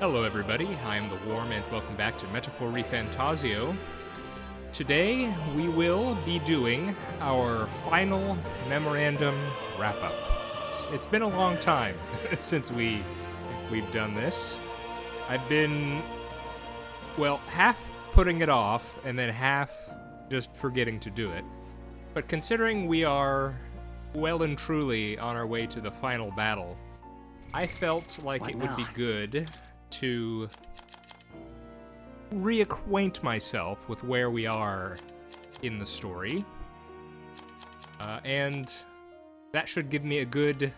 Hello everybody, I am the Worm and welcome back to Metaphor ReFantazio. Today we will be doing our final Memorandum wrap-up. It's been a long time since we've done this. I've been, half putting it off and then half just forgetting to do it. But considering we are well and truly on our way to the final battle, I felt like it would be good to reacquaint myself with where we are in the story. And that should give me a good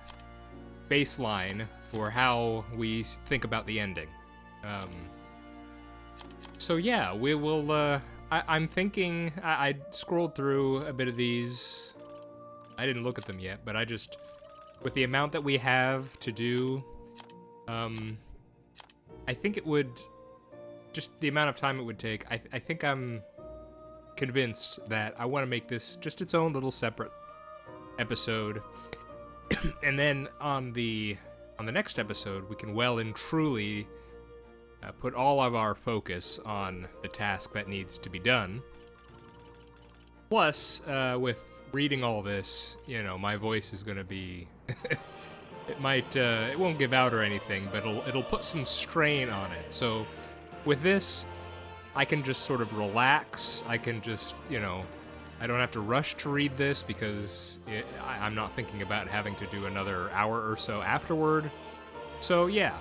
baseline for how we think about the ending. So yeah, we will, I'm thinking, I scrolled through a bit of these. I didn't look at them yet, but with the amount that we have to do, I think it would, just the amount of time it would take, I think I'm convinced that I want to make this just its own little separate episode. And then on the next episode, we can well and truly put all of our focus on the task that needs to be done. Plus, with reading all this, my voice is going to be... it won't give out or anything, but it'll put some strain on it. So with this, I can just sort of relax. I can just, I don't have to rush to read this because I'm not thinking about having to do another hour or so afterward. So yeah,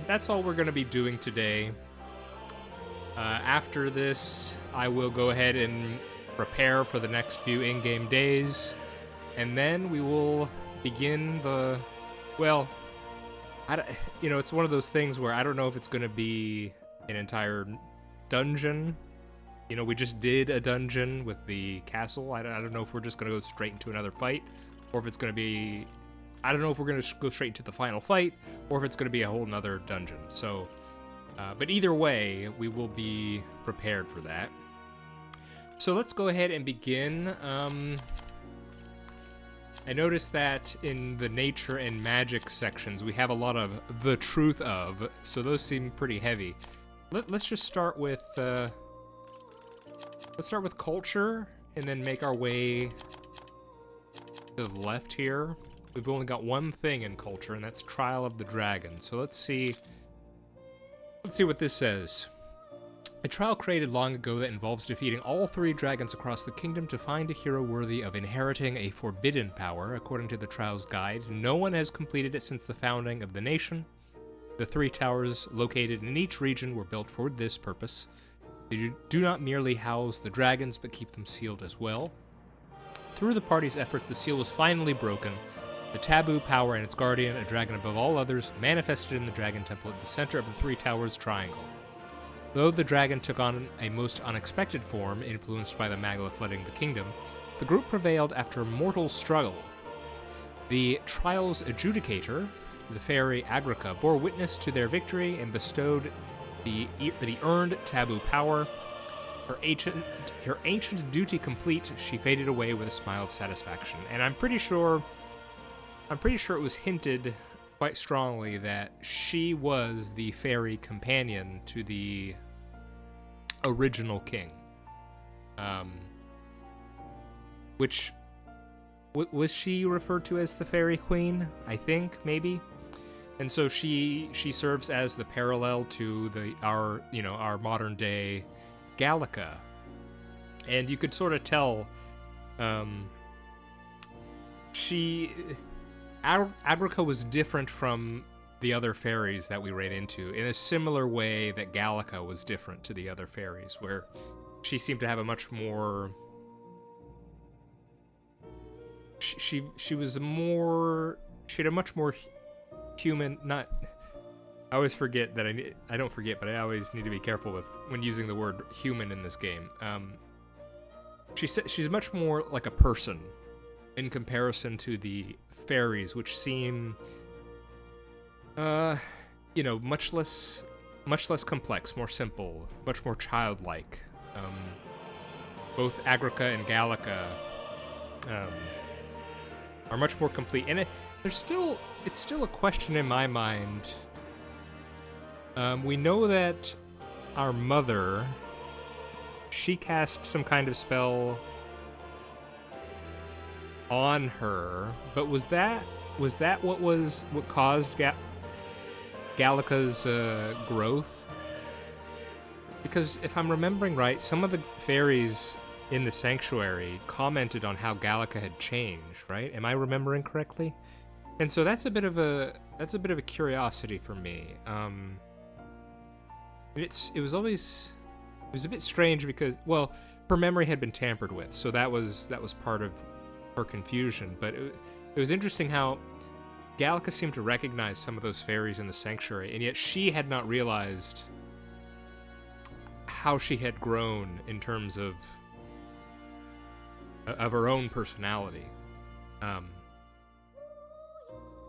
that's all we're going to be doing today. After this, I will go ahead and prepare for the next few in-game days, and then we will begin the... it's one of those things where I don't know if it's going to be an entire dungeon. We just did a dungeon with the castle. I don't know if we're just going to go straight into another fight, or if it's going to be... I don't know if we're going to go straight into the final fight, or if it's going to be a whole nother dungeon. So, but either way, we will be prepared for that. So let's go ahead and begin. I noticed that in the nature and magic sections, we have a lot of the truth of, so those seem pretty heavy. Let's just start with, let's start with culture, and then make our way to the left here. We've only got one thing in culture, and that's Trial of the Dragon. So let's see what this says. A trial created long ago that involves defeating all 3 dragons across the kingdom to find a hero worthy of inheriting a forbidden power. According to the trial's guide, no one has completed it since the founding of the nation. The 3 towers located in each region were built for this purpose. They do not merely house the dragons, but keep them sealed as well. Through the party's efforts, the seal was finally broken. The taboo power and its guardian, a dragon above all others, manifested in the dragon temple at the center of the 3 towers triangle. Though the dragon took on a most unexpected form, influenced by the Magla flooding the kingdom, the group prevailed after a mortal struggle. The trial's adjudicator, the fairy Agrica, bore witness to their victory and bestowed the earned taboo power. Her ancient duty complete, she faded away with a smile of satisfaction. And I'm pretty sure it was hinted quite strongly that she was the fairy companion to the original king. Was she referred to as the fairy queen? I think, maybe. And so she serves as the parallel to our modern day Gallica. And you could sort of tell Agrica was different from the other fairies that we ran into in a similar way that Gallica was different to the other fairies, where she seemed to have a much more... She had a much more human... I always forget that I don't forget, but I always need to be careful with when using the word human in this game. She's much more like a person in comparison to the fairies, which seem, much less complex, more simple, much more childlike. Both Agrica and Gallica are much more complete, and it's still a question in my mind We know that our mother, she cast some kind of spell on her, but was that what caused Gallica's growth? Because if I'm remembering right, some of the fairies in the sanctuary commented on how Gallica had changed, right? Am I remembering correctly? And so that's a bit of a curiosity for me. It was a bit strange because, well, her memory had been tampered with, so that was part of her confusion. But it was interesting how Gallica seemed to recognize some of those fairies in the sanctuary, and yet she had not realized how she had grown in terms of her own personality.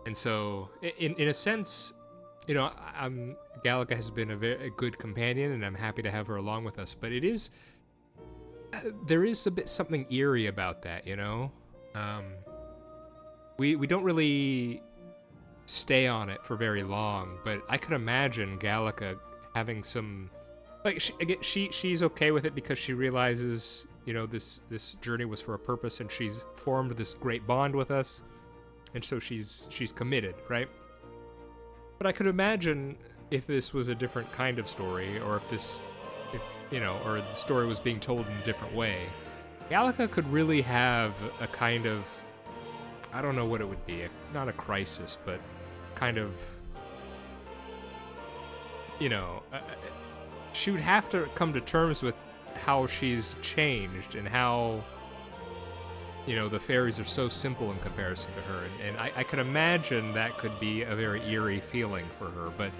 And so, in a sense, you know, Gallica has been a good companion, and I'm happy to have her along with us. But there is a bit something eerie about that, you know. We don't really stay on it for very long, but I could imagine Gallica having some, like, she's okay with it because she realizes, you know, this journey was for a purpose, and she's formed this great bond with us, and so she's committed, right? But I could imagine if this was a different kind of story, or or the story was being told in a different way, Gallica could really have a kind of, I don't know what it would be, not a crisis, but kind of, you know, she would have to come to terms with how she's changed and how, you know, the fairies are so simple in comparison to her. And I could imagine that could be a very eerie feeling for her. But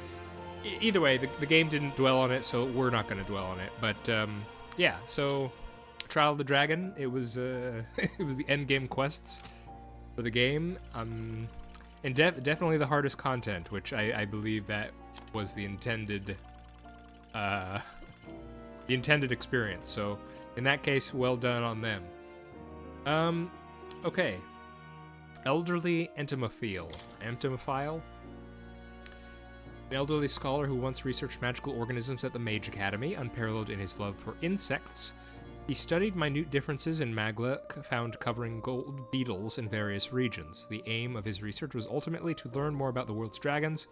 either way, the game didn't dwell on it, so we're not going to dwell on it. But yeah, so Trial of the Dragon, it was it was the end game quests for the game. And definitely the hardest content, which I believe that was the intended experience. So in that case, well done on them. Okay. Elderly entomophile. An elderly scholar who once researched magical organisms at the Mage Academy, unparalleled in his love for insects. He studied minute differences in magla found covering gold beetles in various regions. The aim of his research was ultimately to learn more about the world's dragons,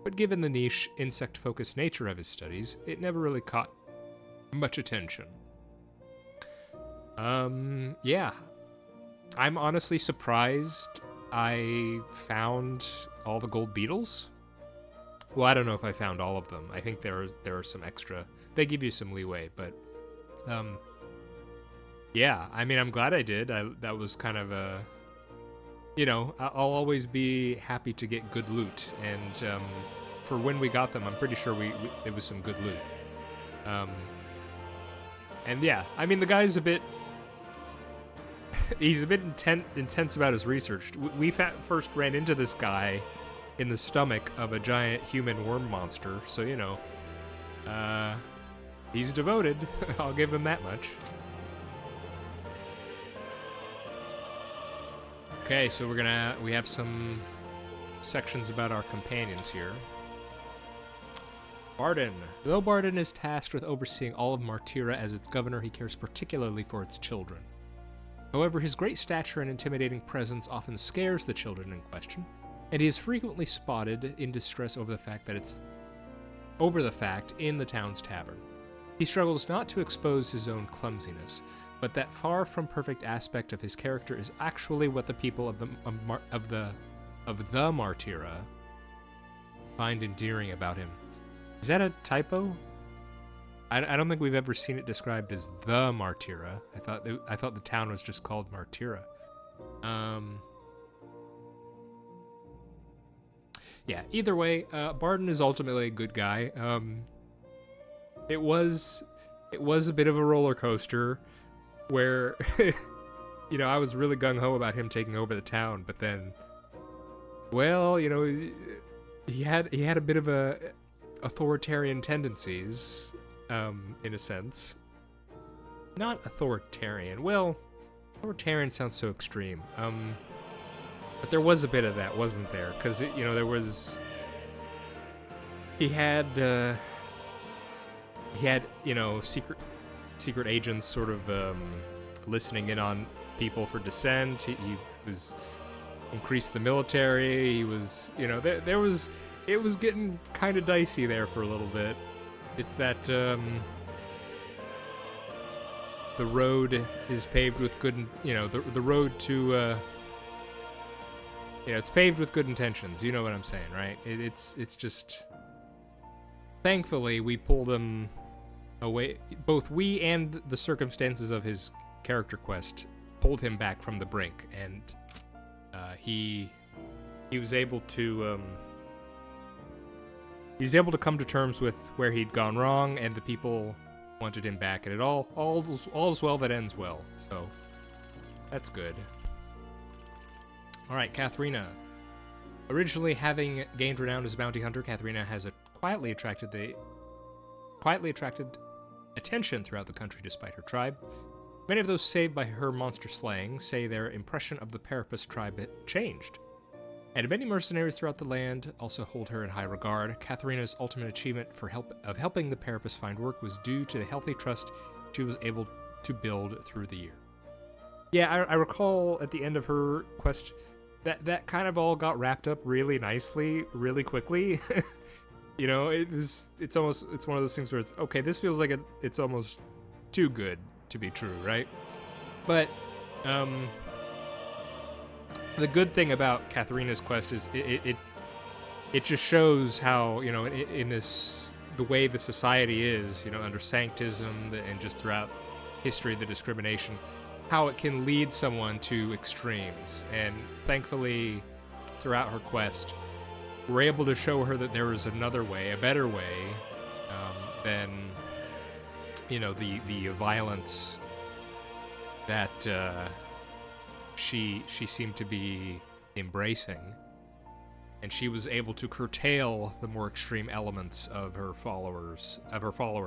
but given the niche, insect-focused nature of his studies, it never really caught much attention. Yeah. I'm honestly surprised I found all the gold beetles. Well, I don't know if I found all of them. I think there are some extra. They give you some leeway, but yeah, I mean, I'm glad I did. That was kind of a, you know, I'll always be happy to get good loot, and for when we got them, I'm pretty sure it was some good loot. And yeah, I mean, the guy's a bit, he's a bit intense about his research. We first ran into this guy in the stomach of a giant human worm monster, so, you know, he's devoted. I'll give him that much. Okay, so we have some sections about our companions here. Barden. Though Barden is tasked with overseeing all of Martira as its governor, he cares particularly for its children. However, his great stature and intimidating presence often scares the children in question, and he is frequently spotted in distress over the fact in the town's tavern. He struggles not to expose his own clumsiness, but that far from perfect aspect of his character is actually what the people of the Martira find endearing about him. Is that a typo? I don't think we've ever seen it described as the Martira. I thought the town was just called Martira. Yeah, either way, Barden is ultimately a good guy. It was a bit of a roller coaster where, you know, I was really gung-ho about him taking over the town, but then, well, you know, he had a bit of a authoritarian tendencies, in a sense. Not authoritarian. Well, authoritarian sounds so extreme. But there was a bit of that, wasn't there? Because, you know, there was... he had, you know, secret agents sort of listening in on people for dissent. He was increased the military. He was, you know, it was getting kind of dicey there for a little bit. It's that the road is paved with good, you know, the road to, you know, it's paved with good intentions. You know what I'm saying, right? It's just, thankfully we pulled him away. Both we and the circumstances of his character quest pulled him back from the brink, and he was able to come to terms with where he'd gone wrong, and the people wanted him back, and it all's well that ends well. So that's good. All right, Katharina. Originally having gained renown as a bounty hunter, Katharina has quietly attracted attention throughout the country despite her tribe. Many of those saved by her monster slaying say their impression of the Parapus tribe had changed. And many mercenaries throughout the land also hold her in high regard. Katharina's ultimate achievement of helping the Parapus find work was due to the healthy trust she was able to build through the year. Yeah, I recall at the end of her quest that kind of all got wrapped up really nicely, really quickly. You know, it's one of those things where it's, okay, this feels like it's almost too good to be true, right? But the good thing about Katharina's quest is it just shows how, you know, in this, the way the society is, you know, under sanctism and just throughout history, the discrimination, how it can lead someone to extremes. And thankfully, throughout her quest, we're able to show her that there is another way, a better way, than, you know, the violence that she seemed to be embracing. And she was able to curtail the more extreme elements of her follower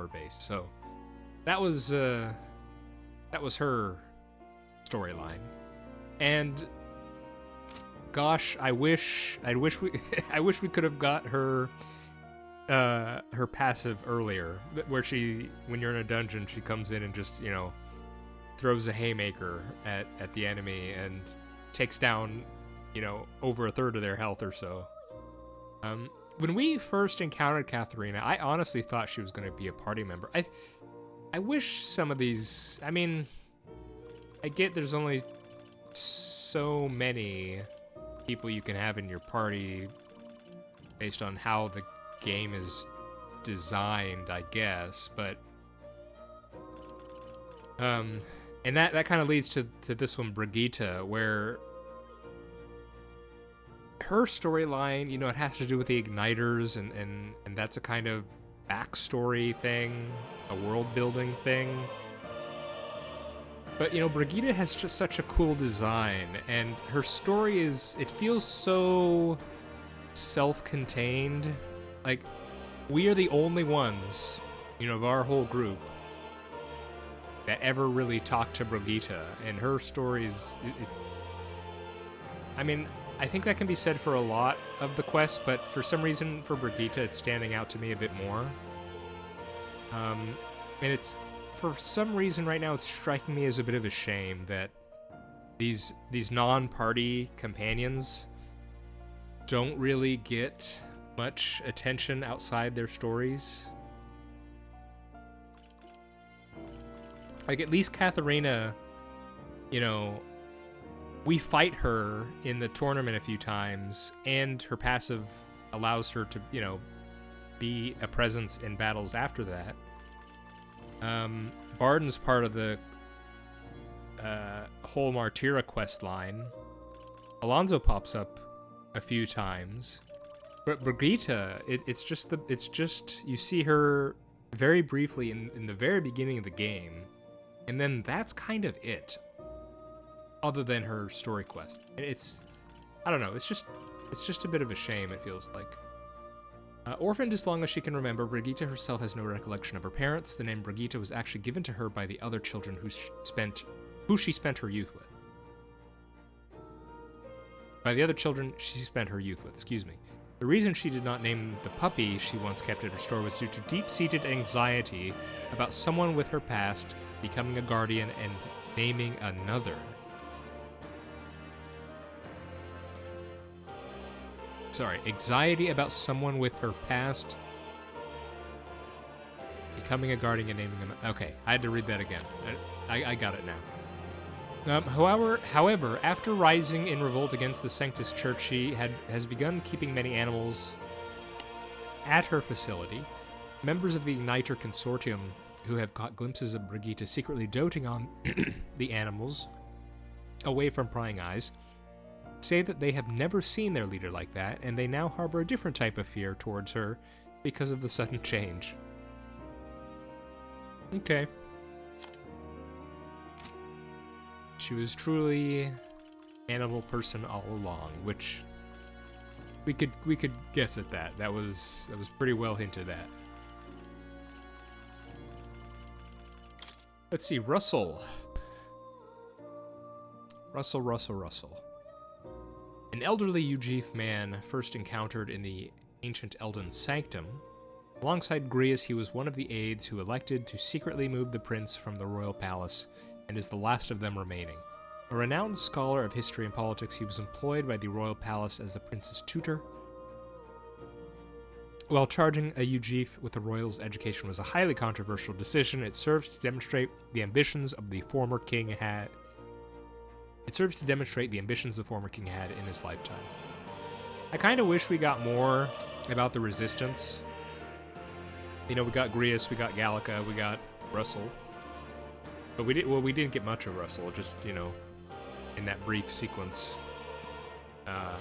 base. So that was her storyline. And gosh, I wish we could have got her passive earlier, where when you're in a dungeon, she comes in and just, you know, throws a haymaker at the enemy and takes down, you know, over a third of their health or so. When we first encountered Katharina, I honestly thought she was going to be a party member. I wish some of these, I mean, I get there's only so many people you can have in your party based on how the game is designed, I guess, but and that kind of leads to this one, Brigitte, where her storyline, you know, it has to do with the Igniters, and that's a kind of backstory thing, a world-building thing. But, you know, Brigitte has just such a cool design, and her story it feels so self-contained. Like, we are the only ones, you know, of our whole group that ever really talked to Brigitte, and her story it's, I mean, I think that can be said for a lot of the quests, but for some reason, for Brigitte, it's standing out to me a bit more. And it's, for some reason right now, it's striking me as a bit of a shame that these non-party companions don't really get much attention outside their stories. Like, at least Katharina, you know, we fight her in the tournament a few times, and her passive allows her to, you know, be a presence in battles after that. Barden's part of the whole Martyra quest line. Alonso pops up a few times, but Brigitte, it's just you see her very briefly in the very beginning of the game, and then that's kind of it, other than her story quest. It's, I don't know, it's just a bit of a shame, it feels like. Orphaned as long as she can remember, Brigitte herself has no recollection of her parents. The name Brigitte was actually given to her by the other children who she spent her youth with. By the other children she spent her youth with, excuse me. The reason she did not name the puppy she once kept at her store was due to deep-seated anxiety about someone with her past becoming a guardian and naming another. Sorry, anxiety about someone with her past becoming a guardian and naming them. Okay, I had to read that again. I got it now. However, after rising in revolt against the Sanctus Church, she has begun keeping many animals at her facility. Members of the Igniter Consortium, who have caught glimpses of Brigitte secretly doting on the animals away from prying eyes, say that they have never seen their leader like that, and they now harbor a different type of fear towards her because of the sudden change. Okay. She was truly an animal person all along, which we could guess at that. That was pretty well hinted at. Let's see, Russell. Russell. An elderly Ujif man first encountered in the ancient Elden Sanctum. Alongside Grius, he was one of the aides who elected to secretly move the prince from the royal palace, and is the last of them remaining. A renowned scholar of history and politics, he was employed by the royal palace as the prince's tutor. While charging a Ujif with the royals' education was a highly controversial decision, it serves to demonstrate the ambitions the former king had in his lifetime. I kind of wish we got more about the resistance. You know, we got Grius, we got Gallica, we got Russell. But we didn't get much of Russell, just, you know, in that brief sequence. I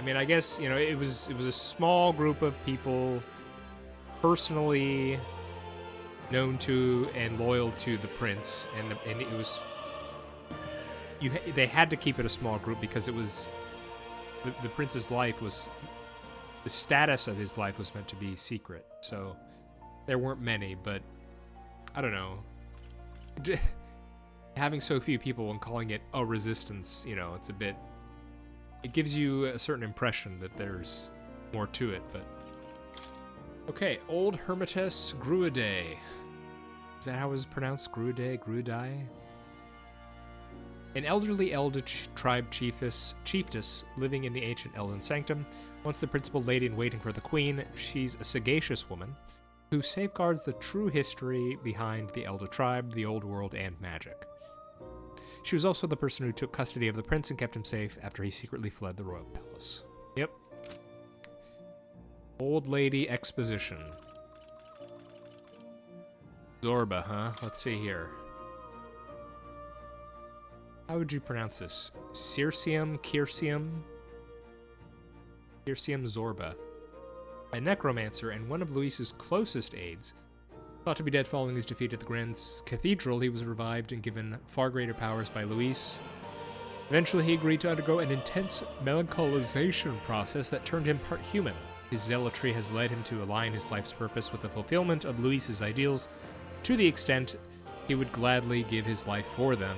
mean, I guess, you know, it was a small group of people personally known to and loyal to the prince, and it was they had to keep it a small group because it was the prince's life was, the status of his life was meant to be secret. So there weren't many, but I don't know. Having so few people and calling it a resistance, you know, it gives you a certain impression that there's more to it, but... Okay, Old Hermitess Gruidae. Is that how it was pronounced? Gruidae? An elderly Eldritch tribe chiefess living in the ancient Elden Sanctum. Once the principal lady in waiting for the queen, she's a sagacious woman who safeguards the true history behind the Elder tribe, the old world, and magic. She was also the person who took custody of the prince and kept him safe after he secretly fled the royal palace. Yep. Old lady exposition. Zorba, huh? Let's see here. How would you pronounce this? Circium Zorba. A necromancer and one of Luis's closest aides. Thought to be dead following his defeat at the Grand Cathedral, he was revived and given far greater powers by Luis. Eventually, he agreed to undergo an intense melancholization process that turned him part human. His zealotry has led him to align his life's purpose with the fulfillment of Luis's ideals, to the extent he would gladly give his life for them.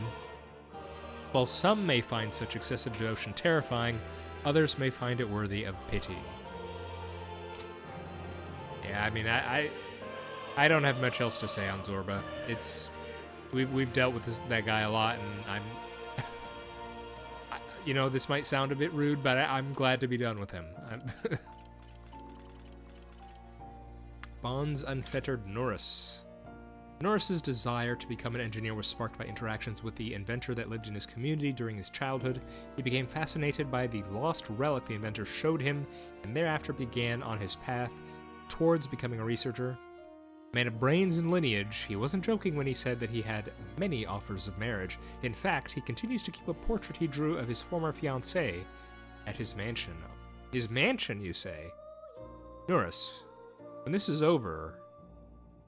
While some may find such excessive devotion terrifying, others may find it worthy of pity. Yeah, I mean, I don't have much else to say on Zorba. We've dealt with that guy a lot, and you know, this might sound a bit rude, but I'm glad to be done with him. Bonds Unfettered Norris. Norris's desire to become an engineer was sparked by interactions with the inventor that lived in his community during his childhood. He became fascinated by the lost relic the inventor showed him, and thereafter began on his path towards becoming a researcher. A man of brains and lineage, he wasn't joking when he said that he had many offers of marriage. In fact, he continues to keep a portrait he drew of his former fiancée at his mansion. His mansion, you say? Norris, when this is over,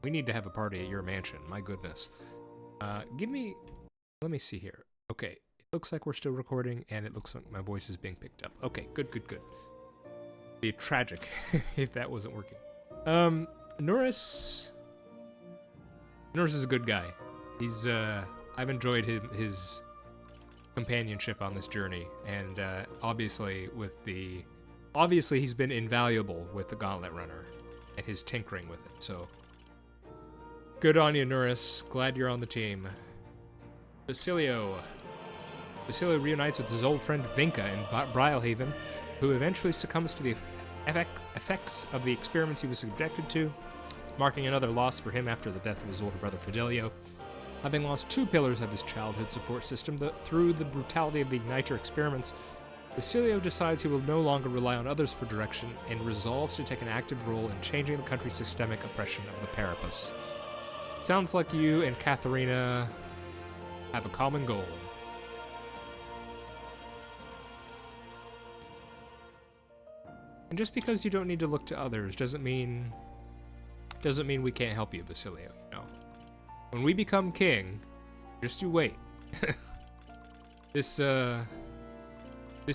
we need to have a party at your mansion. My goodness. Let me see here. Okay, it looks like we're still recording, and it looks like my voice is being picked up. Okay, good. It'd be tragic if that wasn't working. Norris is a good guy. He's, I've enjoyed his companionship on this journey, and obviously with obviously he's been invaluable with the Gauntlet Runner and his tinkering with it, so good on you, Nuris. Glad you're on the team. Basilio reunites with his old friend Vinka in Brylehaven, who eventually succumbs to the effects of the experiments he was subjected to, marking another loss for him after the death of his older brother Fidelio. Having lost 2 pillars of his childhood support system through the brutality of the Igniter experiments, Basilio decides he will no longer rely on others for direction and resolves to take an active role in changing the country's systemic oppression of the Parapus. Sounds like you and Katharina have a common goal. And just because you don't need to look to others doesn't mean we can't help you, Basilio, you know. When we become king, just you wait. This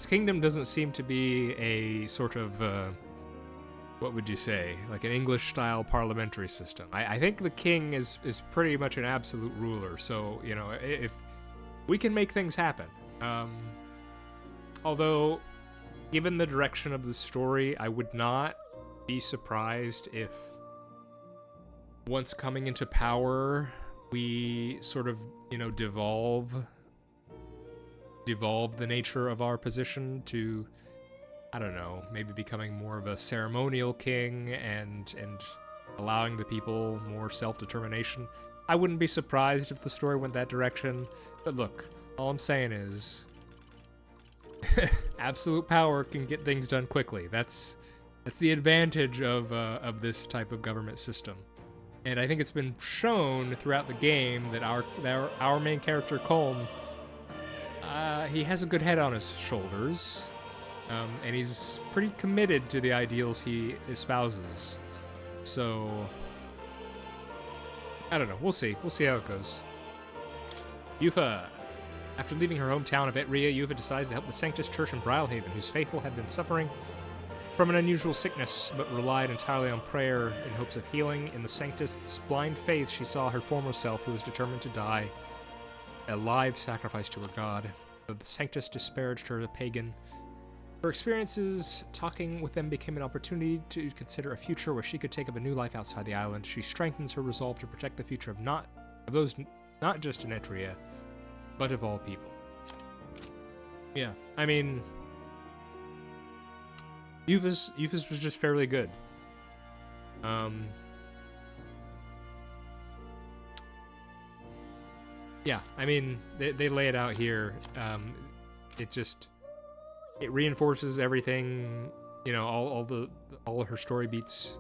kingdom doesn't seem to be a sort of, what would you say, like an English-style parliamentary system. I think the king is pretty much an absolute ruler, so, you know, if we can make things happen. Although, given the direction of the story, I would not be surprised if once coming into power, we sort of, you know, devolve the nature of our position to, I don't know, maybe becoming more of a ceremonial king and allowing the people more self-determination. I wouldn't be surprised if the story went that direction, but look, all I'm saying is absolute power can get things done quickly. That's the advantage of this type of government system. And I think it's been shown throughout the game that our main character, Colm, he has a good head on his shoulders, and he's pretty committed to the ideals he espouses. So, I don't know. We'll see. We'll see how it goes. Yufa. After leaving her hometown of Etria, Yufa decides to help the Sanctus Church in Brylehaven, whose faithful had been suffering from an unusual sickness, but relied entirely on prayer in hopes of healing. In the Sanctist's blind faith, she saw her former self, who was determined to die a live sacrifice to her god. Though the Sanctus disparaged her as a pagan, her experiences talking with them became an opportunity to consider a future where she could take up a new life outside the island. She strengthens her resolve to protect the future of those not just in Etria, but of all people. Yeah, I mean, Yuva's was just fairly good. Yeah, I mean, they lay it out here. It reinforces everything, you know, all of her story beats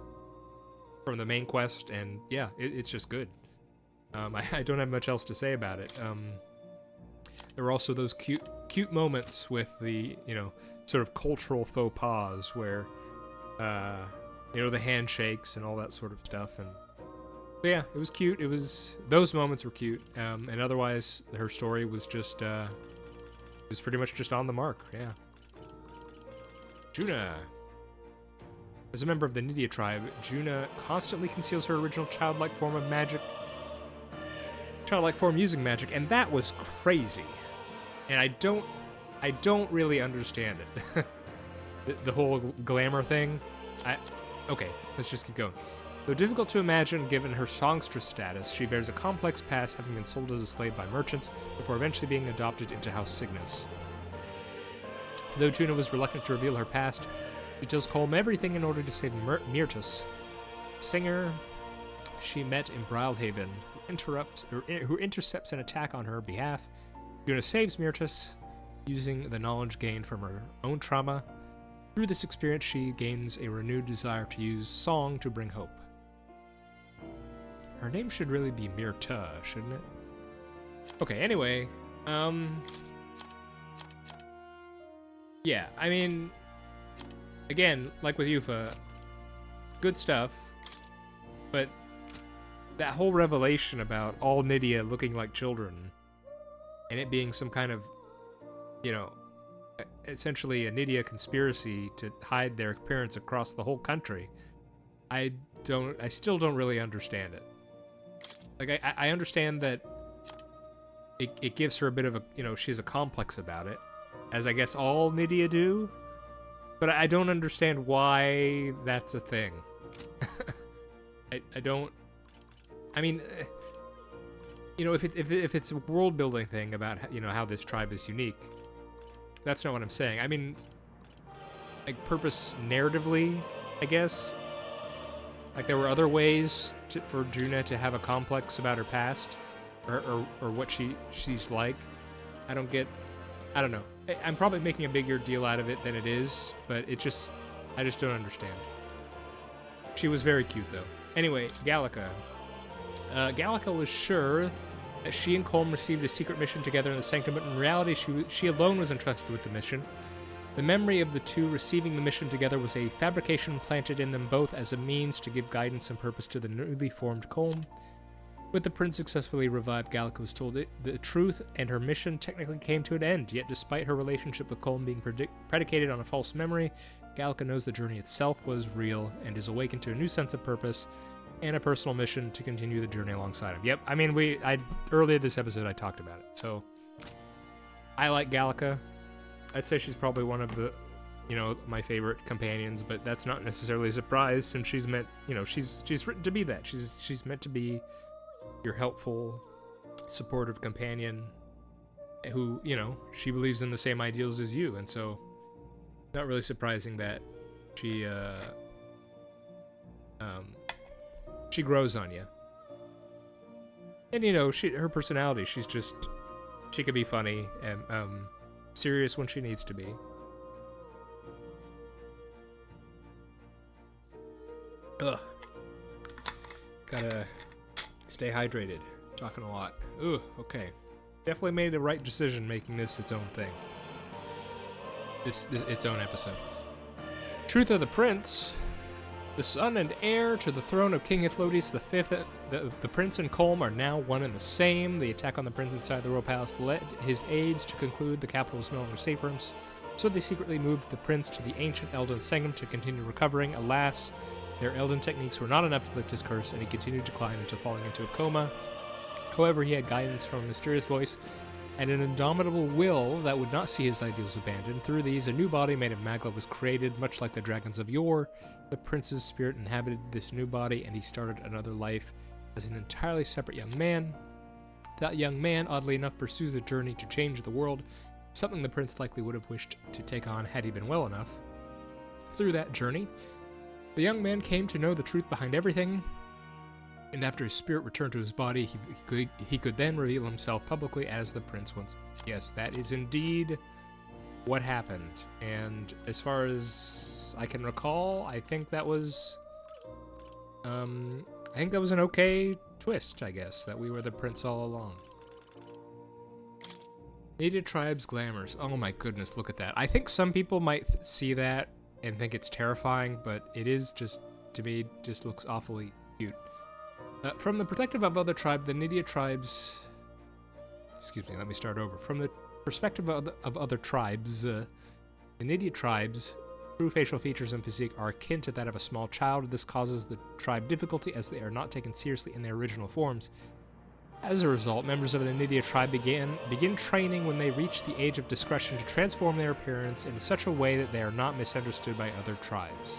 from the main quest, and yeah, it's just good. I don't have much else to say about it. There were also those cute moments with the, you know, sort of cultural faux pas where, you know, the handshakes and all that sort of stuff. And yeah, it was cute. Those moments were cute. And otherwise, her story was just, it was pretty much just on the mark. Yeah. Juna. As a member of the Nydia tribe, Juna constantly conceals her original childlike form using magic, and that was crazy. And I don't really understand it. the whole glamour thing. Okay, let's just keep going. Though difficult to imagine given her songstress status, she bears a complex past, having been sold as a slave by merchants before eventually being adopted into House Cygnus. Though Juna was reluctant to reveal her past, she tells Colm everything in order to save Myrtus, singer she met in Brylehaven, who intercepts an attack on her behalf. Juna saves Myrtus, using the knowledge gained from her own trauma. Through this experience, she gains a renewed desire to use song to bring hope. Her name should really be Myrta, shouldn't it? Okay, anyway, yeah, I mean, again, like with Yufa, good stuff, but that whole revelation about all Nydia looking like children, and it being some kind of, you know, essentially a Nydia conspiracy to hide their appearance across the whole country, I still don't really understand it. Like, I understand that it gives her a bit of a, you know, she has a complex about it, as I guess all Nydia do, But I don't understand why that's a thing. I don't... I mean, you know, if it's a world-building thing about, you know, how this tribe is unique, that's not what I'm saying. I mean, like, purpose narratively, I guess. Like, there were other ways for Juna to have a complex about her past, or what she's like. I don't know. I'm probably making a bigger deal out of it than it is, but I just don't understand. She was very cute, though. Anyway, Gallica. Gallica was sure that she and Colm received a secret mission together in the Sanctum, but in reality, she alone was entrusted with the mission. The memory of the two receiving the mission together was a fabrication planted in them both as a means to give guidance and purpose to the newly formed Colm. With the prince successfully revived, Gallica was told the truth, and her mission technically came to an end. Yet, despite her relationship with Colm being predicated on a false memory, Gallica knows the journey itself was real and is awakened to a new sense of purpose and a personal mission to continue the journey alongside him. Yep, I mean, earlier this episode I talked about it, so I like Gallica. I'd say she's probably one of the, you know, my favorite companions, but that's not necessarily a surprise since she's meant, you know, she's written to be that. She's meant to be your helpful, supportive companion who, you know, she believes in the same ideals as you, and so not really surprising that she grows on you. And, you know, her personality, she could be funny and serious when she needs to be. Ugh. Gotta stay hydrated. Talking a lot. Ugh, okay. Definitely made the right decision making this its own thing. This its own episode. Truth of the Prince. The son and heir to the throne of King Ithlodes V, the prince and Colm are now one and the same. The attack on the prince inside the royal palace led his aides to conclude the capital is no longer safe for him, so they secretly moved the prince to the ancient Elden Sangam to continue recovering. Alas, their Elden techniques were not enough to lift his curse, and he continued to decline until falling into a coma. However, he had guidance from a mysterious voice and an indomitable will that would not see his ideals abandoned. Through these, a new body made of magla was created, much like the dragons of yore. The prince's spirit inhabited this new body, and he started another life as an entirely separate young man. That young man, oddly enough, pursues a journey to change the world, something the prince likely would have wished to take on had he been well enough. Through that journey, the young man came to know the truth behind everything, and after his spirit returned to his body, he could then reveal himself publicly as the prince once. Yes, that is indeed what happened. And as far as I can recall, I think that was an okay twist, I guess, that we were the prince all along. Native tribes glamours. Oh my goodness, look at that. I think some people might see that and think it's terrifying, but it is just, to me, just looks awfully cute. From the perspective of other tribes, the Nidia tribes... Excuse me, let me start over. From the perspective of other tribes, the Nidia tribes' true facial features and physique are akin to that of a small child. This causes the tribe difficulty as they are not taken seriously in their original forms. As a result, members of the Nidia tribe begin training when they reach the age of discretion to transform their appearance in such a way that they are not misunderstood by other tribes.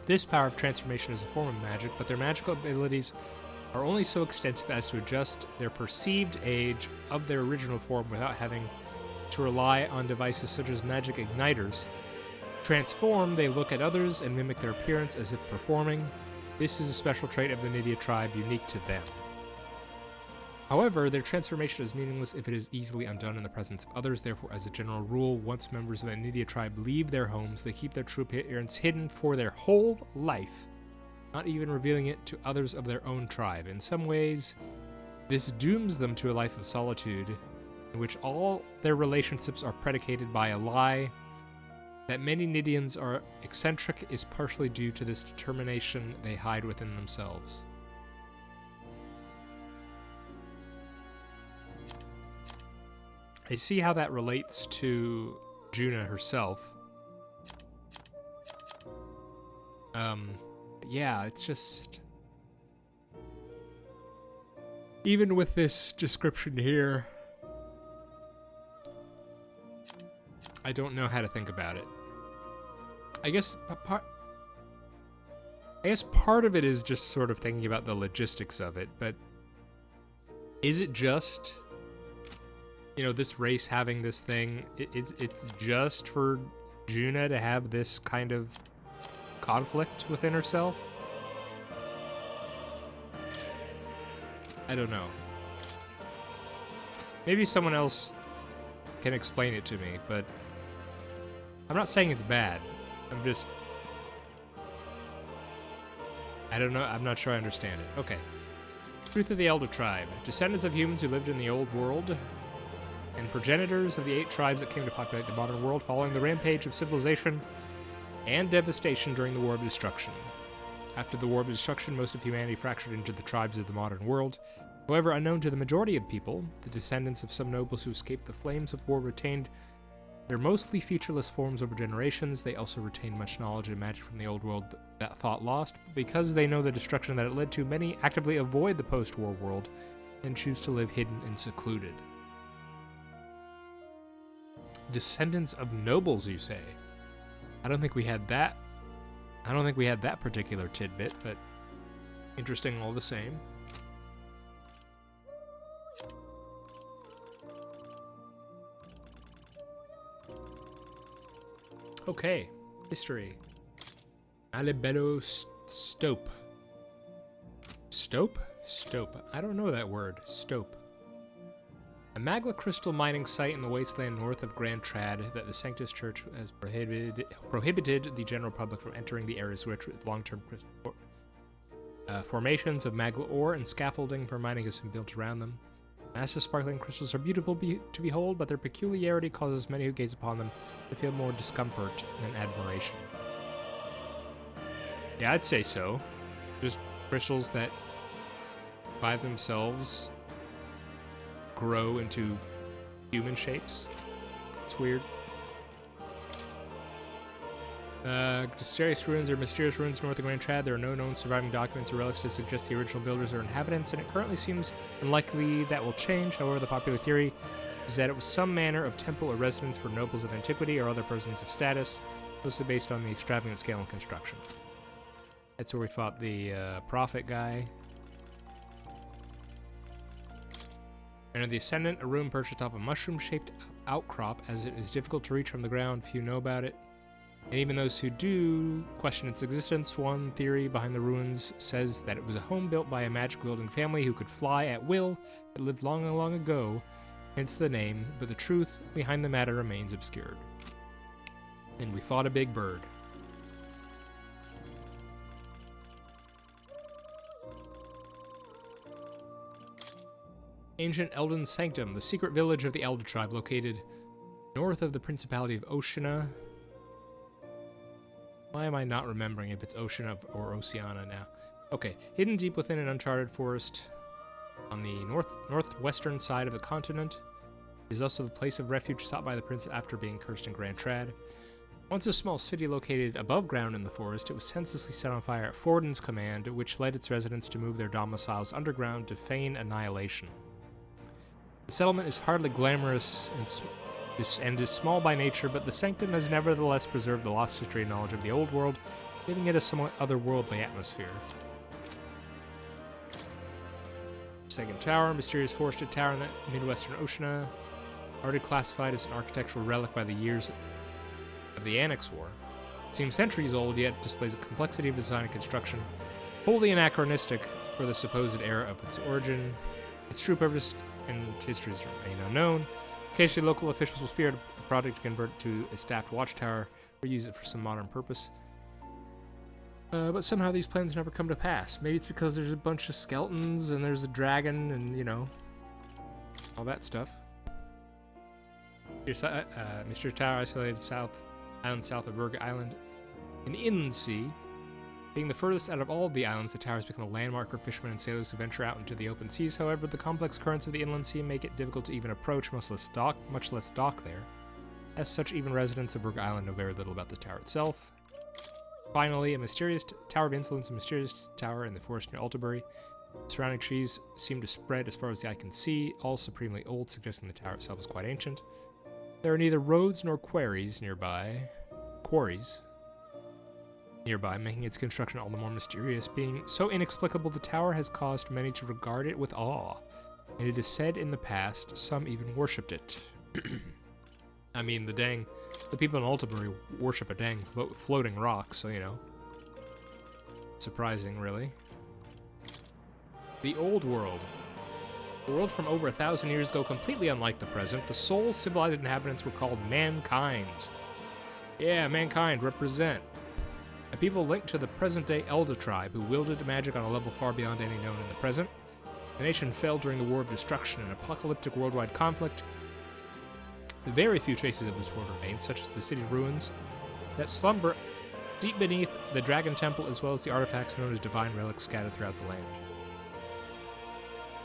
This power of transformation is a form of magic, but their magical abilities are only so extensive as to adjust their perceived age of their original form without having to rely on devices such as magic igniters. Transformed, they look at others and mimic their appearance as if performing. This is a special trait of the Nidia tribe unique to them. However, their transformation is meaningless if it is easily undone in the presence of others. Therefore, as a general rule, once members of the Nidia tribe leave their homes, they keep their true appearance hidden for their whole life, not even revealing it to others of their own tribe. In some ways, this dooms them to a life of solitude, in which all their relationships are predicated by a lie. That many Nidians are eccentric is partially due to this determination they hide within themselves. I see how that relates to Juna herself. Yeah, it's just... Even with this description here, I don't know how to think about it. I guess part of it is just sort of thinking about the logistics of it, but is it just, you know, this race having this thing, it's just for Juna to have this kind of conflict within herself? I don't know. Maybe someone else can explain it to me, but I'm not saying it's bad. I'm just... I don't know. I'm not sure I understand it. Okay. Truth of the Elder Tribe. Descendants of humans who lived in the old world and progenitors of the 8 tribes that came to populate the modern world following the rampage of civilization and devastation during the War of Destruction. After the War of Destruction, most of humanity fractured into the tribes of the modern world. However, unknown to the majority of people, the descendants of some nobles who escaped the flames of war retained their mostly featureless forms over generations. They also retained much knowledge and magic from the old world that thought lost. But because they know the destruction that it led to, many actively avoid the post-war world and choose to live hidden and secluded. Descendants of nobles, you say? I don't think we had that. I don't think we had that particular tidbit, but interesting all the same. Okay, history. Alibello Stope. Stope? Stope. I don't know that word. Stope. A magma crystal mining site in the wasteland north of Grand Trad that the Sanctus Church has prohibited the general public from entering the areas rich with long-term crystal formations of magma ore and scaffolding for mining has been built around them. Massive sparkling crystals are beautiful to behold, but their peculiarity causes many who gaze upon them to feel more discomfort than admiration. Yeah, I'd say so. Just crystals that by themselves grow into human shapes. It's weird. Mysterious ruins are mysterious ruins north of Grand Trad. There are no known surviving documents or relics to suggest the original builders are inhabitants, and it currently seems unlikely that will change. However, the popular theory is that it was some manner of temple or residence for nobles of antiquity or other persons of status, mostly based on the extravagant scale and construction. That's where we fought the prophet guy. Enter the Ascendant, a room perched atop a mushroom-shaped outcrop, as it is difficult to reach from the ground. Few know about it. And even those who do question its existence. One theory behind the ruins says that it was a home built by a magic-wielding family who could fly at will that lived long, long ago, hence the name, but the truth behind the matter remains obscured. And we fought a big bird. Ancient Elden Sanctum, the secret village of the Elder Tribe located north of the Principality of Oceania. Why am I not remembering if it's Oceania or Oceania now? Okay, hidden deep within an uncharted forest on the northwestern side of the continent. It is also the place of refuge sought by the prince after being cursed in Grand Trad. Once a small city located above ground in the forest, it was senselessly set on fire at Forden's command, which led its residents to move their domiciles underground to feign annihilation. The settlement is hardly glamorous and is small by nature, but the Sanctum has nevertheless preserved the lost history and knowledge of the old world, giving it a somewhat otherworldly atmosphere. Second tower, mysterious forested tower in the Midwestern Oceania, already classified as an architectural relic by the years of the Annex War. It seems centuries old, yet displays a complexity of design and construction, wholly anachronistic for the supposed era of its origin. Its true purpose and histories remain unknown. Occasionally, local officials will spearhead the project to convert it to a staffed watchtower or use it for some modern purpose. But somehow these plans never come to pass. Maybe it's because there's a bunch of skeletons and there's a dragon and, you know, all that stuff. Mysterious Tower, isolated island south of Virga Island in the Inland Sea. Being the furthest out of all of the islands, the tower has become a landmark for fishermen and sailors who venture out into the open seas. However, the complex currents of the inland sea make it difficult to even approach, much less dock there. As such, even residents of Virga Island know very little about the tower itself. Finally, a mysterious tower of insolence, a mysterious tower in the forest near Altabury. Surrounding trees seem to spread as far as the eye can see, all supremely old, suggesting the tower itself is quite ancient. There are neither roads nor quarries nearby, making its construction all the more mysterious. Being so inexplicable, the tower has caused many to regard it with awe, and it is said in the past some even worshipped it. I mean, the people in Altabury worship a dang floating rock, so, you know. Surprising, really. The Old World. A world from over 1,000 years ago, completely unlike the present. The sole civilized inhabitants were called mankind. Yeah, mankind, represent. A people linked to the present-day Elda tribe, who wielded magic on a level far beyond any known in the present. The nation fell during the War of Destruction, an apocalyptic worldwide conflict. Very few traces of this world remain, such as the city ruins that slumber deep beneath the Dragon Temple, as well as the artifacts known as divine relics scattered throughout the land.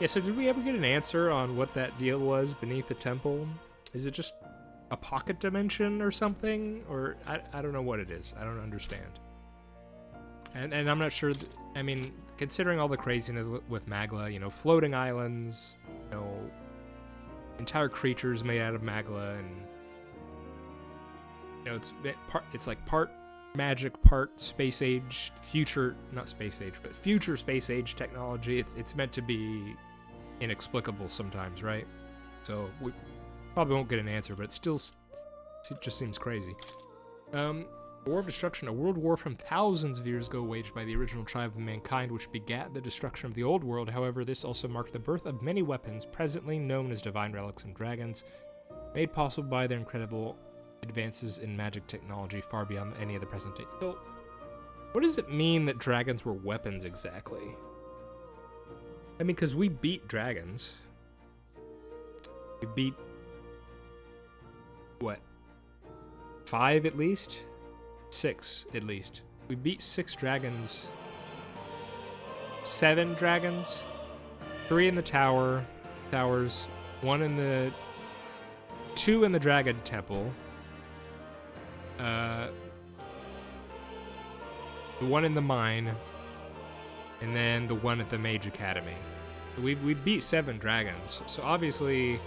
Yeah, so did we ever get an answer on what that deal was beneath the temple? Is it just a pocket dimension or something? Or, I don't know what it is. I don't understand. And I'm not sure, I mean, considering all the craziness with Magla, you know, floating islands, you know, entire creatures made out of Magla, and, you know, it's like part magic, part space age, future space age technology. It's meant to be inexplicable sometimes, right? So we probably won't get an answer, but it just seems crazy. War of Destruction, a world war from thousands of years ago waged by the original tribe of mankind, which begat the destruction of the old world. However, this also marked the birth of many weapons presently known as divine relics and dragons, made possible by their incredible advances in magic technology far beyond any of the present day. So, what does it mean that dragons were weapons exactly? I mean, because we beat dragons. We beat, what, 5 at least? 6 at least. We beat 6 dragons. 7 dragons? 3 in the towers, 2 in the Dragon Temple, the 1 in the mine, and then the 1 at the Mage Academy. We beat 7 dragons, so obviously,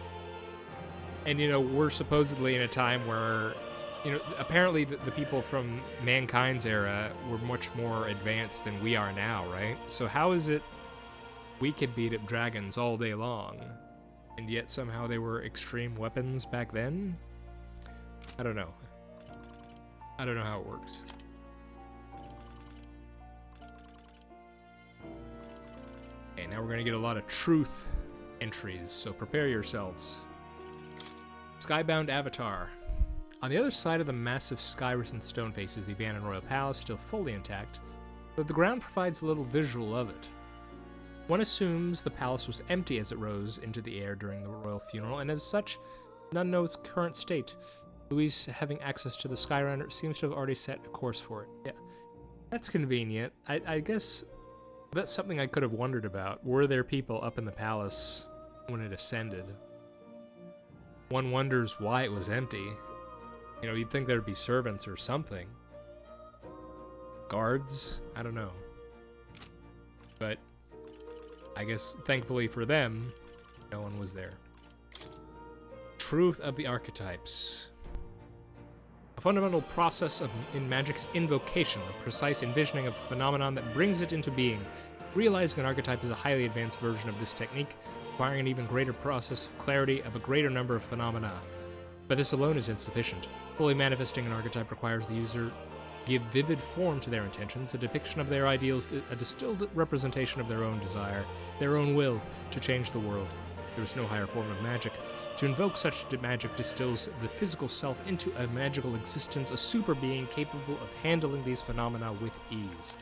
and you know, we're supposedly in a time where, you know, apparently the people from mankind's era were much more advanced than we are now, right? So how is it we could beat up dragons all day long, and yet somehow they were extreme weapons back then? I don't know. I don't know how it works. Okay, now we're going to get a lot of truth entries, so prepare yourselves. Skybound Avatar. On the other side of the massive sky-risen stone faces the abandoned royal palace, still fully intact, but the ground provides a little visual of it. One assumes the palace was empty as it rose into the air during the royal funeral, and as such, none know its current state. Louise, having access to the Skyrunner, seems to have already set a course for it. Yeah, that's convenient. I guess that's something I could have wondered about. Were there people up in the palace when it ascended? One wonders why it was empty. You know, you'd think there'd be servants or something. Guards? I don't know. But I guess, thankfully for them, no one was there. Truth of the archetypes. A fundamental process in magic is invocation, the precise envisioning of a phenomenon that brings it into being. Realizing an archetype is a highly advanced version of this technique, requiring an even greater process of clarity of a greater number of phenomena. But this alone is insufficient. Fully manifesting an archetype requires the user give vivid form to their intentions, a depiction of their ideals, a distilled representation of their own desire, their own will to change the world. There is no higher form of magic. To invoke such magic distills the physical self into a magical existence, a super being capable of handling these phenomena with ease.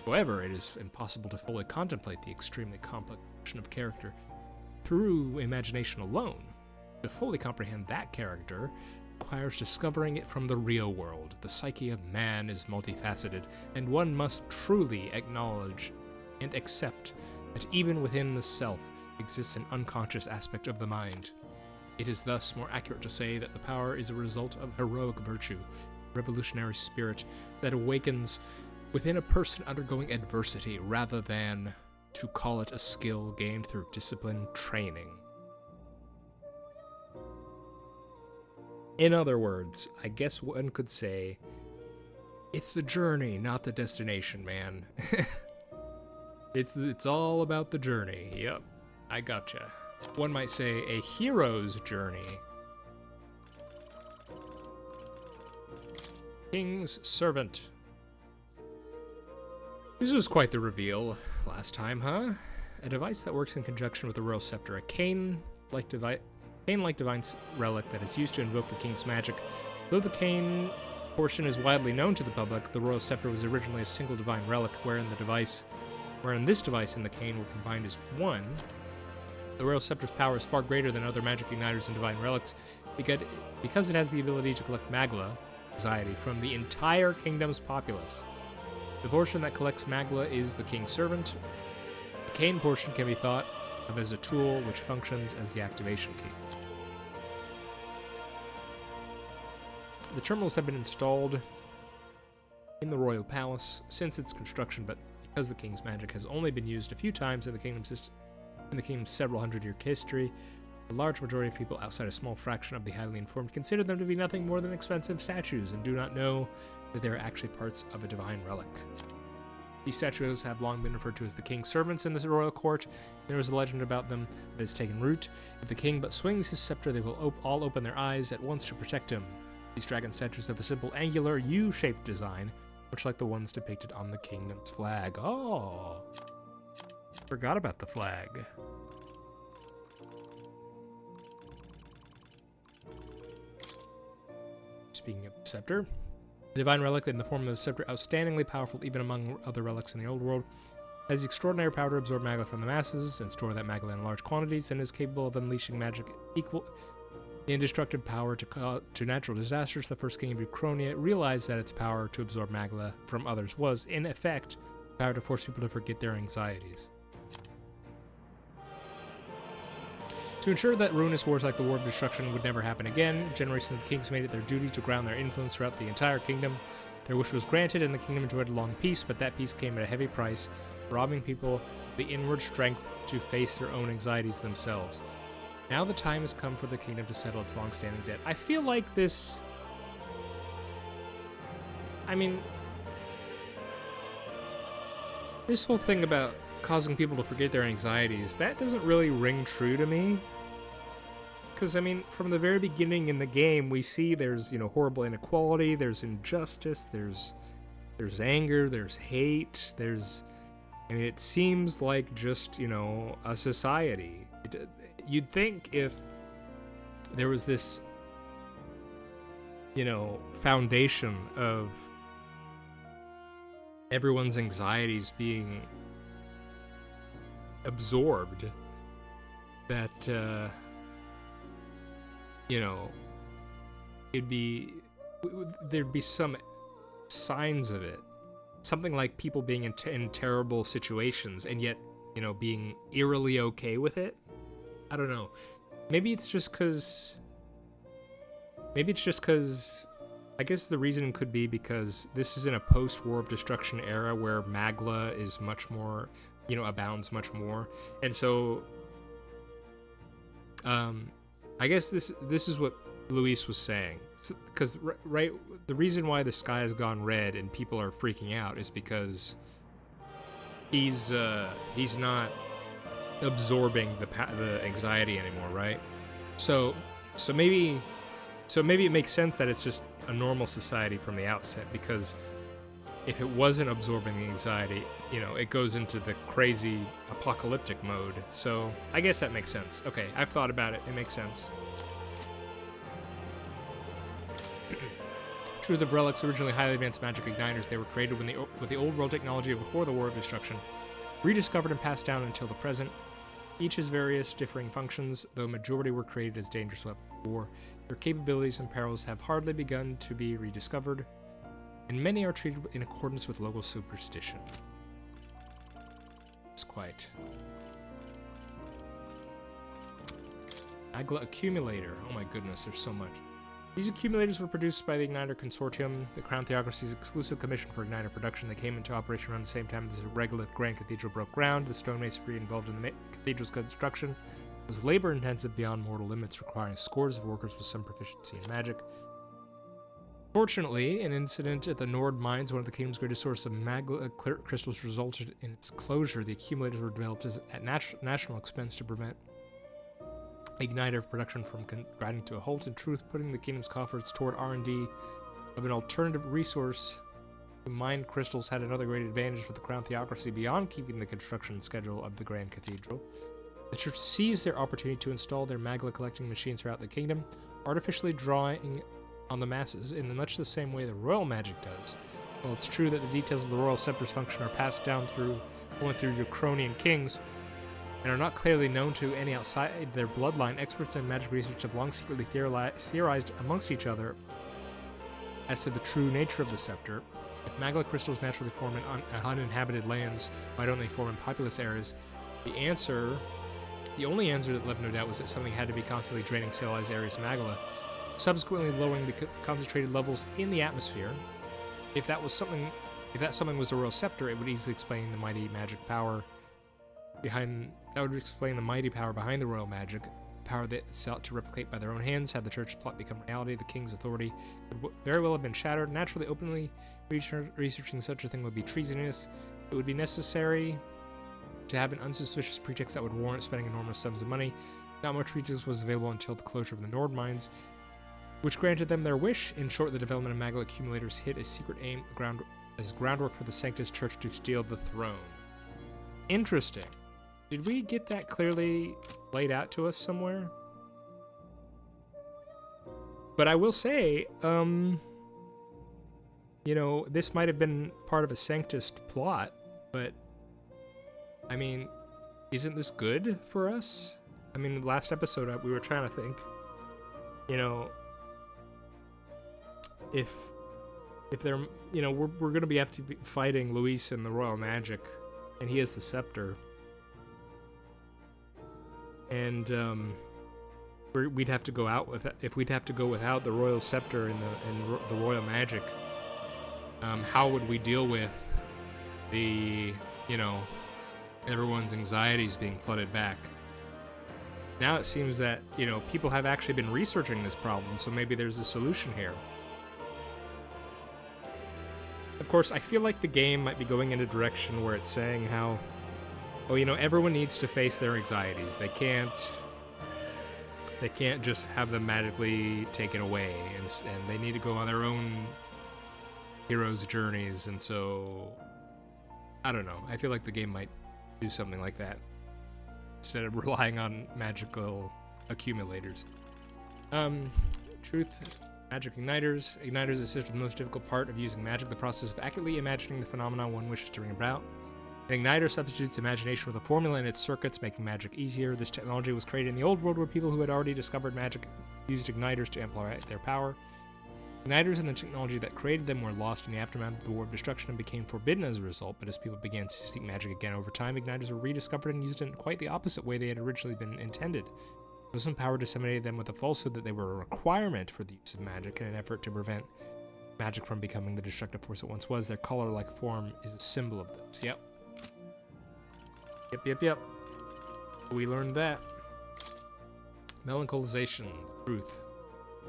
However, it is impossible to fully contemplate the extremely complex of character through imagination alone. To fully comprehend that character requires discovering it from the real world. The psyche of man is multifaceted, and one must truly acknowledge and accept that even within the self exists an unconscious aspect of the mind. It is thus more accurate to say that the power is a result of heroic virtue, revolutionary spirit that awakens within a person undergoing adversity, rather than to call it a skill gained through disciplined training. In other words, I guess one could say, it's the journey, not the destination, man. It's all about the journey. Yep, I gotcha. One might say a hero's journey. King's Servant. This was quite the reveal last time, huh? A device that works in conjunction with the Royal Scepter, a cane-like divine relic that is used to invoke the King's magic. Though the cane portion is widely known to the public, the Royal Scepter was originally a single divine relic, wherein this device and the cane were combined as one. The Royal Scepter's power is far greater than other magic igniters and divine relics, because it has the ability to collect magla, anxiety, from the entire kingdom's populace. The portion that collects magla is the King's Servant. The cane portion can be thought of as a tool which functions as the activation key. The terminals have been installed in the royal palace since its construction, but because the king's magic has only been used a few times in the kingdom's several hundred-year history, a large majority of people outside a small fraction of the highly informed consider them to be nothing more than expensive statues and do not know that they are actually parts of a divine relic. These statues have long been referred to as the king's servants in the royal court. There is a legend about them that has taken root. If the king but swings his scepter, they will all open their eyes at once to protect him. These dragon statues have a simple angular U-shaped design, much like the ones depicted on the kingdom's flag. Oh, forgot about the flag. Speaking of the scepter, the divine relic in the form of a scepter, outstandingly powerful even among other relics in the old world, has the extraordinary power to absorb magla from the masses and store that magla in large quantities, and is capable of unleashing magic equal indestructible power to natural disasters. The first king of Uchronia realized that its power to absorb magla from others was, in effect, the power to force people to forget their anxieties. To ensure that ruinous wars like the War of Destruction would never happen again, generations of kings made it their duty to ground their influence throughout the entire kingdom. Their wish was granted, and the kingdom enjoyed a long peace, but that peace came at a heavy price, robbing people of the inward strength to face their own anxieties themselves. Now the time has come for the kingdom to settle its long-standing debt. I feel like this... I mean... this whole thing about causing people to forget their anxieties, that doesn't really ring true to me. Because, I mean, from the very beginning in the game, we see there's, horrible inequality, there's injustice, there's anger, there's hate, it seems like just, a society. You'd think if there was this, foundation of everyone's anxieties being absorbed, that, there'd be some signs of it. Something like people being in terrible situations and yet, being eerily okay with it. I don't know. Maybe it's just because... I guess the reason could be because this is in a post-War of Destruction era where magla is much more, abounds much more. And so... I guess this is what Luis was saying, because right, the reason why the sky has gone red and people are freaking out is because he's not absorbing the anxiety anymore, right? So maybe it makes sense that it's just a normal society from the outset, because if it wasn't absorbing the anxiety, it goes into the crazy apocalyptic mode. So I guess that makes sense. Okay, I've thought about it. It makes sense. Truth of relics, originally highly advanced magic igniters, they were created with the old world technology before the War of Destruction, rediscovered and passed down until the present. Each has various differing functions, though majority were created as dangerous weapons of war. Their capabilities and perils have hardly begun to be rediscovered, and many are treated in accordance with local superstition. It's quite. Magla Accumulator. Oh my goodness, there's so much. These accumulators were produced by the Igniter Consortium, the Crown Theocracy's exclusive commission for Igniter production. They came into operation around the same time as the regolith Grand Cathedral broke ground. The stonemasonry involved in the cathedral's construction It was labor-intensive beyond mortal limits, requiring scores of workers with some proficiency in magic. Fortunately, an incident at the Nord mines, one of the kingdom's greatest sources of magma crystals, resulted in its closure. The accumulators were developed at national expense to prevent igniter production from grinding to a halt. In truth, putting the kingdom's coffers toward R&D of an alternative resource to mine crystals had another great advantage for the crown theocracy beyond keeping the construction schedule of the Grand Cathedral. The church seized their opportunity to install their magma collecting machines throughout the kingdom, artificially drawing on the masses in much the same way the royal magic does. While it's true that the details of the royal scepter's function are passed down through Ukrainian kings and are not clearly known to any outside their bloodline, experts in magic research have long secretly theorized amongst each other as to the true nature of the scepter. If magma crystals naturally form in uninhabited lands, why don't they form in populous areas? The only answer that left no doubt was that something had to be constantly draining civilized areas of magma, subsequently lowering the concentrated levels in the atmosphere. If that something was the royal scepter, it would easily explain the mighty power behind the royal magic, power that sought to replicate by their own hands. Had the church plot become reality, the king's authority would very well have been shattered. Naturally, openly researching such a thing would be treasonous. It would be necessary to have an unsuspicious pretext that would warrant spending enormous sums of money. Not much pretext was available until the closure of the Nord mines, which granted them their wish. In short, the development of magma accumulators hit a secret aim as groundwork for the Sanctus Church to steal the throne. Interesting. Did we get that clearly laid out to us somewhere? But I will say, this might have been part of a Sanctus plot, but, I mean, isn't this good for us? I mean, the last episode, we were trying to think, if they're, we're going to be fighting Luis and the Royal Magic, and he has the scepter, and we'd have to go out with if we'd have to go without the Royal Scepter and the Royal Magic. How would we deal with the everyone's anxieties being flooded back? Now it seems that people have actually been researching this problem, so maybe there's a solution here. Of course, I feel like the game might be going in a direction where it's saying how, everyone needs to face their anxieties. They can't just have them magically taken away, and they need to go on their own hero's journeys. And so, I don't know. I feel like the game might do something like that instead of relying on magical accumulators. Truth. Magic igniters. Igniters assist with the most difficult part of using magic, the process of accurately imagining the phenomenon one wishes to bring about. An igniter substitutes imagination with a formula in its circuits, making magic easier. This technology was created in the old world where people who had already discovered magic used igniters to amplify their power. Igniters and the technology that created them were lost in the aftermath of the War of Destruction and became forbidden as a result, but as people began to seek magic again over time, igniters were rediscovered and used in quite the opposite way they had originally been intended. Those in power disseminated them with the falsehood that they were a requirement for the use of magic in an effort to prevent magic from becoming the destructive force it once was. Their collar-like form is a symbol of this. Yep. We learned that. Melancholisation. Truth.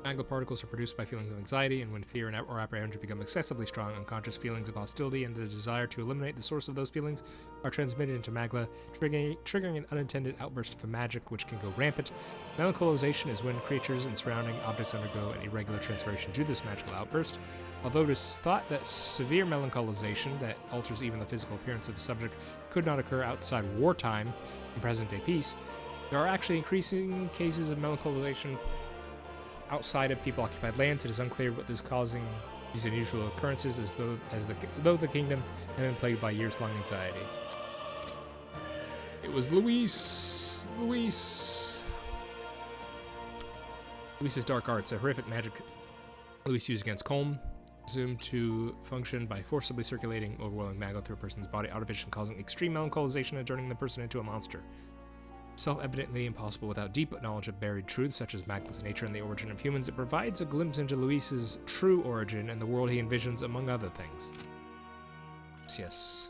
Magma particles are produced by feelings of anxiety, and when fear or apprehension become excessively strong, unconscious feelings of hostility and the desire to eliminate the source of those feelings are transmitted into magma, triggering an unintended outburst of magic which can go rampant. Melancholisation is when creatures and surrounding objects undergo an irregular transformation to this magical outburst. Although it is thought that severe melancholisation that alters even the physical appearance of a subject could not occur outside wartime in present-day peace, there are actually increasing cases of melancholisation outside of people-occupied lands. It is unclear what is causing these unusual occurrences, as though the kingdom had been plagued by years-long anxiety. It was Luis's dark arts, a horrific magic Luis used against Colm, assumed to function by forcibly circulating overwhelming magma through a person's body, artificially causing extreme melancholisation and turning the person into a monster. Self-evidently impossible without deep knowledge of buried truths such as magma's nature and the origin of humans, it provides a glimpse into Luis's true origin and the world he envisions, among other things. Yes.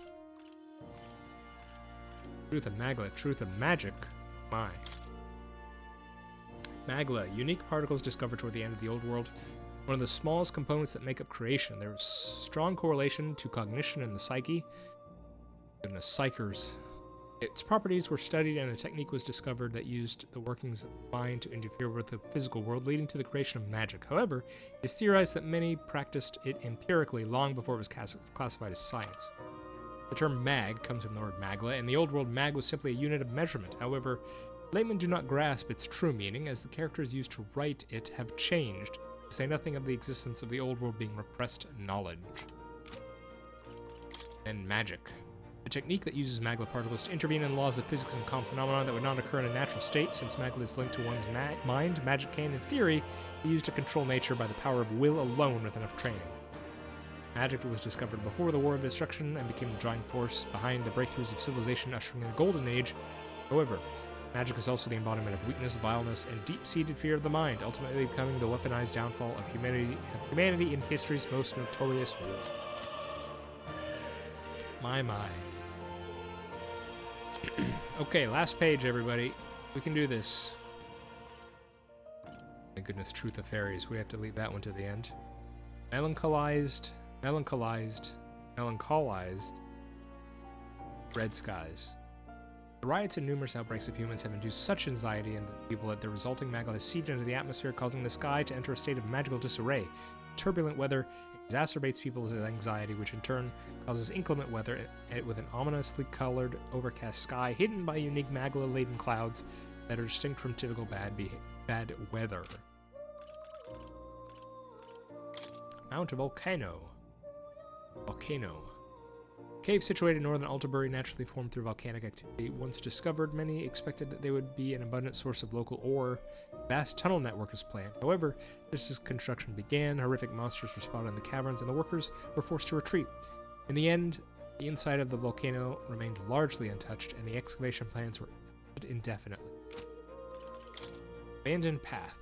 Truth of magma, truth of magic. My. Magla, unique particles discovered toward the end of the Old World. One of the smallest components that make up creation. There is strong correlation to cognition and the psyche. Goodness, psychers. Its properties were studied and a technique was discovered that used the workings of the mind to interfere with the physical world, leading to the creation of magic. However, it is theorized that many practiced it empirically long before it was classified as science. The term mag comes from the word magla. In the Old World, mag was simply a unit of measurement. However, laymen do not grasp its true meaning, as the characters used to write it have changed, to say nothing of the existence of the Old World being repressed knowledge. And magic. A technique that uses magla particles to intervene in laws of physics and calm phenomena that would not occur in a natural state. Since magla is linked to one's mind, magic can, in theory, be used to control nature by the power of will alone with enough training. Magic was discovered before the War of Destruction and became the driving force behind the breakthroughs of civilization ushering in the Golden Age. However, magic is also the embodiment of weakness, vileness, and deep-seated fear of the mind, ultimately becoming the weaponized downfall of humanity in history's most notorious war. My. Okay, last page, everybody. We can do this. My goodness, Truth of Fairies. We have to leave that one to the end. Melancholized. Red skies. The riots and numerous outbreaks of humans have induced such anxiety in the people that the resulting magma has seeped into the atmosphere, causing the sky to enter a state of magical disarray. Turbulent weather exacerbates people's anxiety, which in turn causes inclement weather with an ominously colored, overcast sky hidden by unique magma-laden clouds that are distinct from typical bad weather. Mount Volcano. Cave situated in northern Altabury, naturally formed through volcanic activity. Once discovered, many expected that they would be an abundant source of local ore. A vast tunnel network is planned. However, just as construction began, horrific monsters were spotted in the caverns, and the workers were forced to retreat. In the end, the inside of the volcano remained largely untouched, and the excavation plans were indefinitely. Abandoned Path.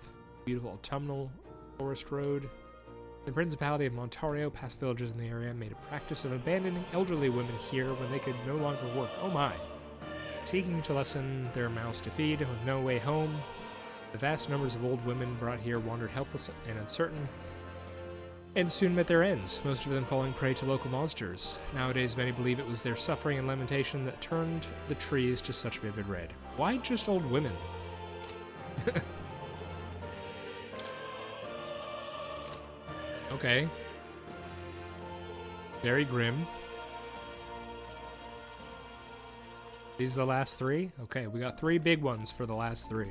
Beautiful autumnal forest road. The Principality of Montario, past villages in the area, made a practice of abandoning elderly women here when they could no longer work. Oh my! Seeking to lessen their mouths to feed, with no way home, the vast numbers of old women brought here wandered helpless and uncertain, and soon met their ends, most of them falling prey to local monsters. Nowadays, many believe it was their suffering and lamentation that turned the trees to such vivid red. Why just old women? Okay. Very grim. These are the last three? Okay, we got 3 big ones for the last 3.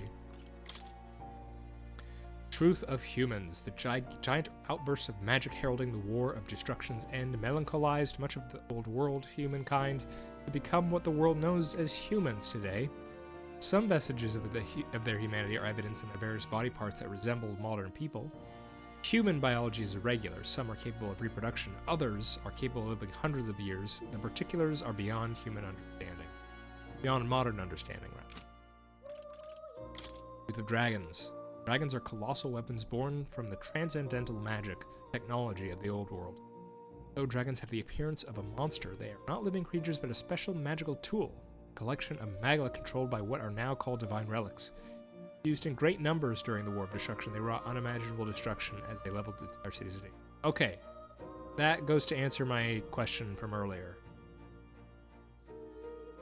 Truth of Humans. The giant outbursts of magic heralding the War of Destruction's end melancholized much of the old world, humankind, to become what the world knows as humans today. Some vestiges of their humanity are evidenced in their various body parts that resemble modern people. Human biology is irregular. Some are capable of reproduction. Others are capable of living hundreds of years. The particulars are beyond human understanding. Beyond modern understanding, rather. Truth of Dragons. Dragons are colossal weapons born from the transcendental magic technology of the old world. Though dragons have the appearance of a monster, they are not living creatures but a special magical tool, a collection of magla controlled by what are now called divine relics. Used in great numbers during the War of Destruction, they wrought unimaginable destruction as they leveled the entire cities. Okay, that goes to answer my question from earlier.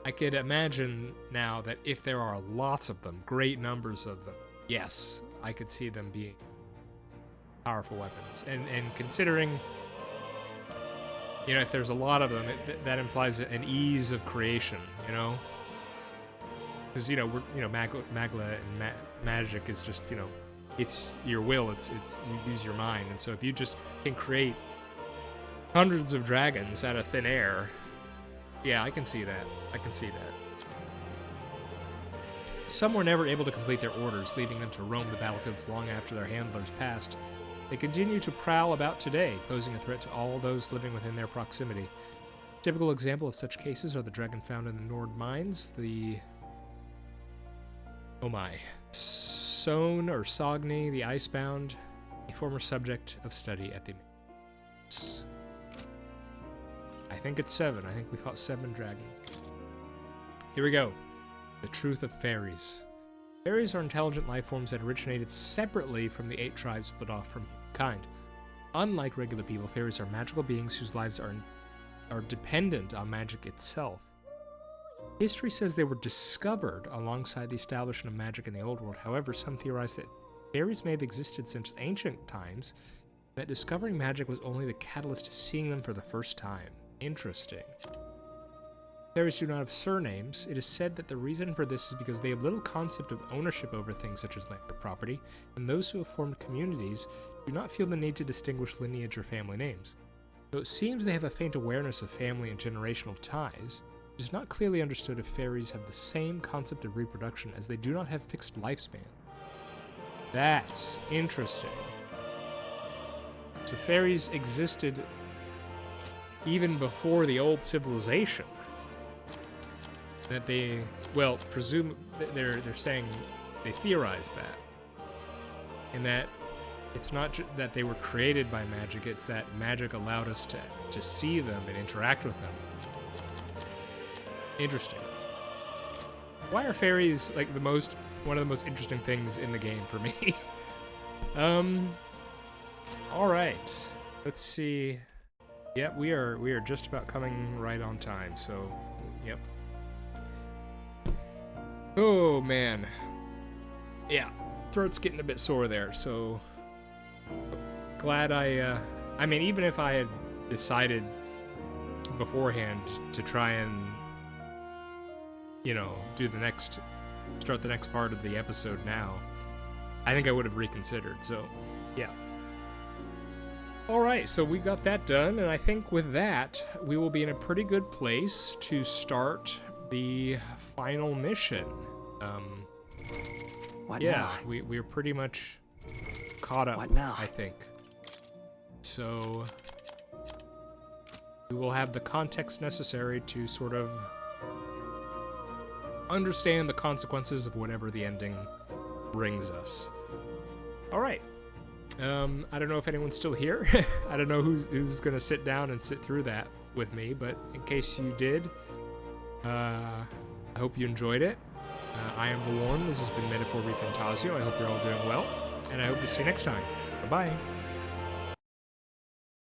I could imagine now that if there are lots of them, great numbers of them, yes, I could see them being powerful weapons. And considering, you know, if there's a lot of them, that implies an ease of creation, you know? Because, you know, Magla and magic is just, you know, it's your will, it's you use your mind. And so if you just can create hundreds of dragons out of thin air, yeah, I can see that. Some were never able to complete their orders, leaving them to roam the battlefields long after their handlers passed. They continue to prowl about today, posing a threat to all those living within their proximity. Typical example of such cases are the dragon found in the Nord mines, the Sohn or Sogni, the Icebound, a former subject of study at the... I think it's 7. I think we fought 7 dragons. Here we go. The Truth of Fairies. Fairies are intelligent life forms that originated separately from the 8 tribes split off from humankind. Unlike regular people, fairies are magical beings whose lives are dependent on magic itself. History says they were discovered alongside the establishment of magic in the old world. However, some theorize that fairies may have existed since ancient times, that discovering magic was only the catalyst to seeing them for the first time. Interesting. Fairies do not have surnames. It is said that the reason for this is because they have little concept of ownership over things such as land or property, and those who have formed communities do not feel the need to distinguish lineage or family names. Though it seems they have a faint awareness of family and generational ties, it is not clearly understood if fairies have the same concept of reproduction, as they do not have fixed lifespan. That's interesting. So fairies existed even before the old civilization. That they, well, presume they're saying they theorize that, and that it's not that they were created by magic; it's that magic allowed us to see them and interact with them. Interesting. Why are fairies like one of the most interesting things in the game for me? All right, let's see. Yep, we are just about coming right on time. So, yep. Oh man, yeah, throat's getting a bit sore there. So glad I mean, even if I had decided beforehand to try and, you know, start the next part of the episode now, I think I would have reconsidered. So, yeah. Alright, so we got that done, and I think with that, we will be in a pretty good place to start the final mission. What yeah, now? we're pretty much caught up, What now? I think. So, we will have the context necessary to sort of understand the consequences of whatever the ending brings us. Alright. I don't know if anyone's still here. I don't know who's gonna sit down and sit through that with me, but in case you did, I hope you enjoyed it. I am The Warm. This has been Metaphor ReFantazio. I hope you're all doing well, and I hope to see you next time. Bye-bye.